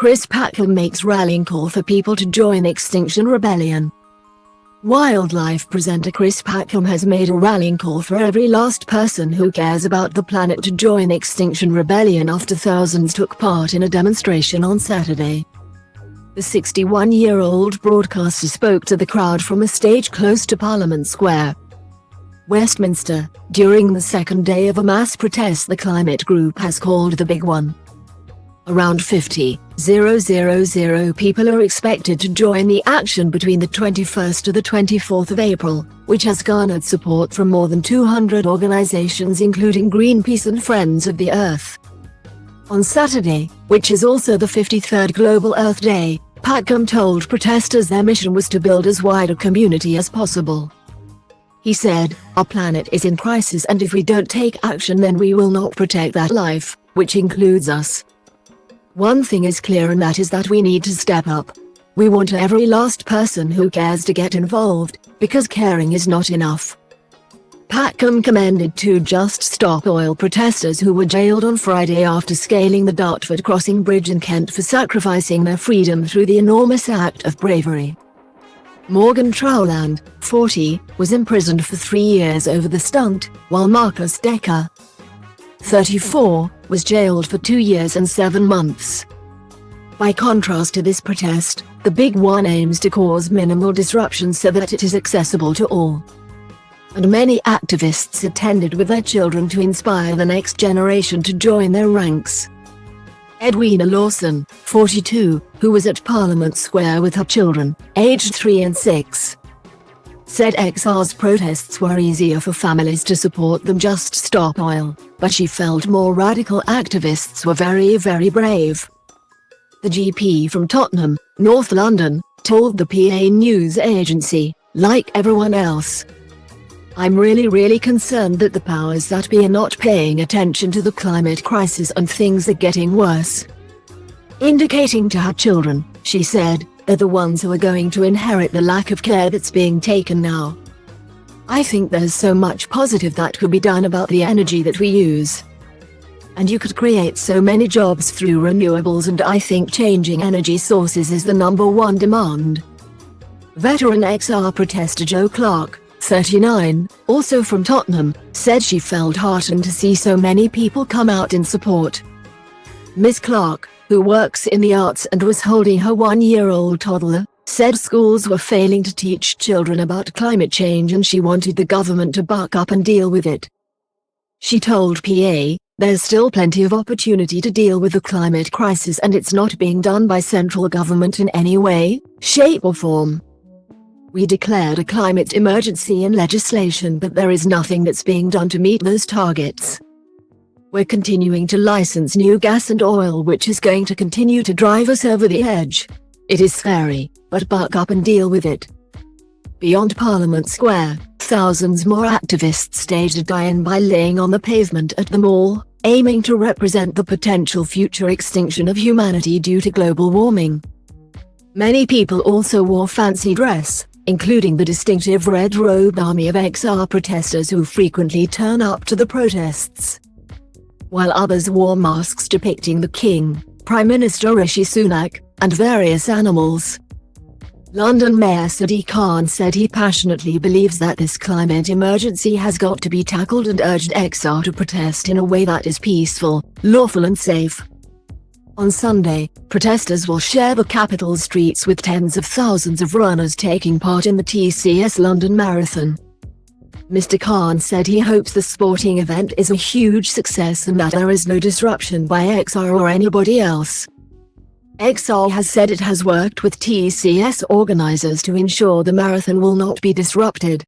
Chris Packham makes rallying call for people to join Extinction Rebellion. Wildlife presenter Chris Packham has made a rallying call for every last person who cares about the planet to join Extinction Rebellion after thousands took part in a demonstration on Saturday. The 61-year-old broadcaster spoke to the crowd from a stage close to Parliament Square Westminster, during the second day of a mass protest the climate group has called the Big One. Around 50,000 people are expected to join the action between the 21st to the 24th of April, which has garnered support from more than 200 organizations including Greenpeace and Friends of the Earth. On Saturday, which is also the 53rd Global Earth Day, Packham told protesters their mission was to build as wide a community as possible. He said, "Our planet is in crisis, and if we don't take action then we will not protect that life, which includes us. One thing is clear, and that is that we need to step up. We want every last person who cares to get involved, because caring is not enough." Packham commended two Just Stop Oil protesters who were jailed on Friday after scaling the Dartford Crossing Bridge in Kent for sacrificing their freedom through the enormous act of bravery. Morgan Trowland, 40, was imprisoned for 3 years over the stunt, while Marcus Decker, 34, was jailed for 2 years and 7 months. By contrast to this protest, the Big One aims to cause minimal disruption so that it is accessible to all. And many activists attended with their children to inspire the next generation to join their ranks. Edwina Lawson, 42, who was at Parliament Square with her children, aged 3 and 6, said XR's protests were easier for families to support than Just Stop Oil, but she felt more radical activists were very brave. The GP from Tottenham, North London, told the PA news agency, "Like everyone else, I'm really concerned that the powers that be are not paying attention to the climate crisis and things are getting worse." Indicating to her children, she said, "They're the ones who are going to inherit the lack of care that's being taken now. I think there's so much positive that could be done about the energy that we use. And you could create so many jobs through renewables, and I think changing energy sources is the #1 demand." Veteran XR protester Jo Clark, 39, also from Tottenham, said she felt heartened to see so many people come out in support. Ms. Clark, who works in the arts and was holding her 1-year-old toddler, said schools were failing to teach children about climate change and she wanted the government to buck up and deal with it. She told PA, "There's still plenty of opportunity to deal with the climate crisis, and it's not being done by central government in any way, shape or form. We declared a climate emergency in legislation, but there is nothing that's being done to meet those targets. We're continuing to license new gas and oil, which is going to continue to drive us over the edge. It is scary, but buck up and deal with it." Beyond Parliament Square, thousands more activists staged a die-in by laying on the pavement at the mall, aiming to represent the potential future extinction of humanity due to global warming. Many people also wore fancy dress, including the distinctive red-robed army of XR protesters who frequently turn up to the protests, while others wore masks depicting the King, Prime Minister Rishi Sunak, and various animals. London Mayor Sadiq Khan said he passionately believes that this climate emergency has got to be tackled and urged XR to protest in a way that is peaceful, lawful and safe. On Sunday, protesters will share the capital's streets with tens of thousands of runners taking part in the TCS London Marathon. Mr. Khan said he hopes the sporting event is a huge success and that there is no disruption by XR or anybody else. XR has said it has worked with TCS organizers to ensure the marathon will not be disrupted.